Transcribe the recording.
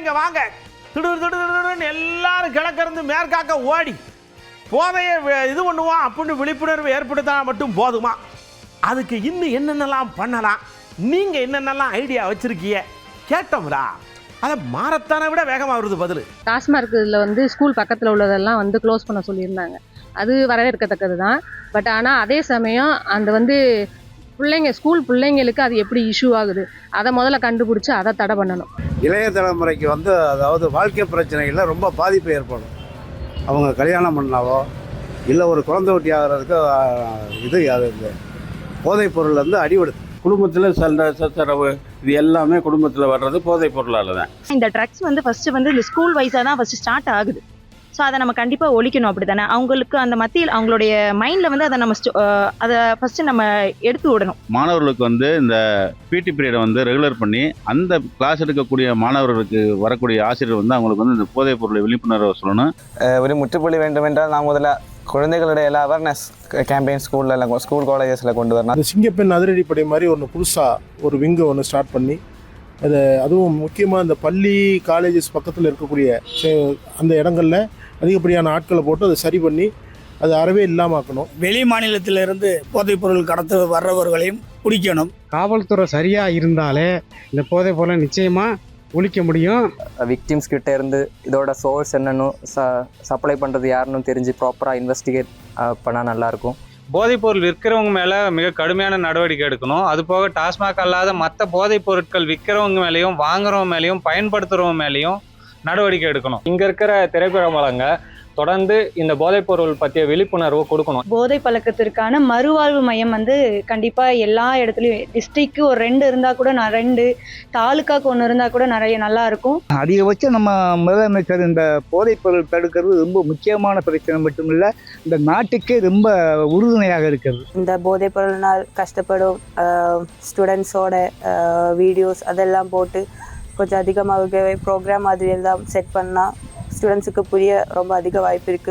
இங்கே வாங்க. திடுன்னு எல்லாரும் கிழக்கிருந்து மேற்காக்க ஓடி போதையை இது பண்ணுவோம் அப்படின்னு விழிப்புணர்வு ஏற்படுத்தினா மட்டும் போதுமா? அதுக்கு இன்னும் என்னென்னலாம் பண்ணலாம், நீங்கள் என்னென்னலாம் ஐடியா வச்சுருக்கீங்க கேட்டோம்ரா. அதை மாரத்தானை விட வேகமாக வருது பதில். டாஸ்மார்க் இதில் வந்து ஸ்கூல் பக்கத்தில் உள்ளதெல்லாம் வந்து க்ளோஸ் பண்ண சொல்லியிருந்தாங்க. அது வரவேற்கத்தக்கது தான். பட் ஆனால் அதே சமயம் அந்த வந்து ஸ்கூல் பிள்ளைங்களுக்கு அது எப்படி இஷ்யூ ஆகுது அதை முதல்ல கண்டுபிடிச்சி அதை தடை பண்ணணும். இளைய தலைமுறைக்கு வந்து அதாவது வாழ்க்கை பிரச்சனைகளில் ரொம்ப பாதிப்பு ஏற்படும். அவங்க கல்யாணம் பண்ணாவோ இல்லை ஒரு குழந்தை ஒட்டி ஆகிறதுக்கு அது போதைப் பொருள் வந்து அடிபடுது. குடும்பத்தில் சண்டை சச்சரவு இது எல்லாமே குடும்பத்தில் வர்றது போதைப் பொருளால் தான். இந்த ட்ரக்ஸ் வந்து ஃபஸ்ட்டு வந்து இந்த ஸ்கூல் வைஸாக தான் ஃபஸ்ட்டு ஸ்டார்ட் ஆகுது. ஸோ அதை நம்ம கண்டிப்பாக ஒழிக்கணும். அப்படி தானே அவங்களுக்கு அந்த மத்தியில் அவங்களுடைய மைண்டில் வந்து அதை நம்ம அதை ஃபஸ்ட்டு நம்ம எடுத்து விடணும். மாணவர்களுக்கு வந்து இந்த பிடி பீரியடை வந்து ரெகுலர் பண்ணி அந்த கிளாஸ் எடுக்கக்கூடிய மாணவர்களுக்கு வரக்கூடிய ஆசிரியர் வந்து அவங்களுக்கு வந்து இந்த போதைப் பொருளை விழிப்புணர்வு சொல்லணும். ஒரு முற்றுப்புள்ளி வேண்டும் என்றால் நான் முதல்ல குழந்தைகளுடைய எல்லா அவேர்னஸ் கேம்பெயின் ஸ்கூல் காலேஜஸில் கொண்டு வரணும். அந்த சிங்கப்பெண் அதிரடிப்படை மாதிரி ஒன்று புதுசாக ஒரு விங்கு ஒன்று ஸ்டார்ட் பண்ணி அதுவும் முக்கியமாக இந்த பள்ளி காலேஜஸ் பக்கத்தில் இருக்கக்கூடிய அந்த இடங்களில் அதிகப்படியான ஆட்களை போட்டு அதை சரி பண்ணி அது அறவே இல்லாமக்கணும். வெளி மாநிலத்திலிருந்து போதைப் பொருள் கடத்த வர்றவர்களையும் பிடிக்கணும். காவல்துறை சரியாக இருந்தாலே இந்த போதைப் பொருளை நிச்சயமாக ஒழிக்க முடியும். விக்டிம்ஸ் கிட்ட இருந்து இதோட சோர்ஸ் என்னன்னு சப்ளை பண்ணுறது யாருன்னு தெரிஞ்சு ப்ராப்பராக இன்வெஸ்டிகேட் பண்ணால் நல்லாயிருக்கும். போதைப்பொருள் விற்கிறவங்க மேலே மிக கடுமையான நடவடிக்கை எடுக்கணும். அது போக டாஸ்மாக் அல்லாத மற்ற போதைப் பொருட்கள் விற்கிறவங்க மேலேயும் வாங்குறவங்க மேலேயும் பயன்படுத்துகிறவங்க மேலேயும் நடவடிக்கை எடுக்கணும். இங்கே இருக்கிற திரைப்படமலங்க தொடர்ந்து இந்த போதைப் பொருள் பற்றிய விழிப்புணர்வு கொடுக்கணும். போதை பழக்கத்திற்கான மறுவாழ்வு மையம் வந்து கண்டிப்பாக எல்லா இடத்துலையும் டிஸ்ட்ரிக்ட் ஒரு 2 இருந்தால் கூட 2 தாலுக்காக்கு 1 இருந்தால் கூட நிறைய நல்லா இருக்கும். அதிகபட்சம் நம்ம முதலமைச்சர் இந்த போதைப் பொருள் தடுக்கிறது ரொம்ப முக்கியமான பிரச்சனை மட்டும் இல்லை, இந்த நாட்டுக்கே ரொம்ப உறுதுணையாக இருக்கிறது. இந்த போதைப் பொருளினால் கஷ்டப்படும் ஸ்டூடெண்ட்ஸோட வீடியோஸ் அதெல்லாம் போட்டு கொஞ்சம் அதிகமாகவே ப்ரோக்ராம் மாதிரி எல்லாம் செட் பண்ணால் ஸ்டூடெண்ட்ஸுக்கு புரிய ரொம்ப அதிக வாய்ப்பு இருக்குது.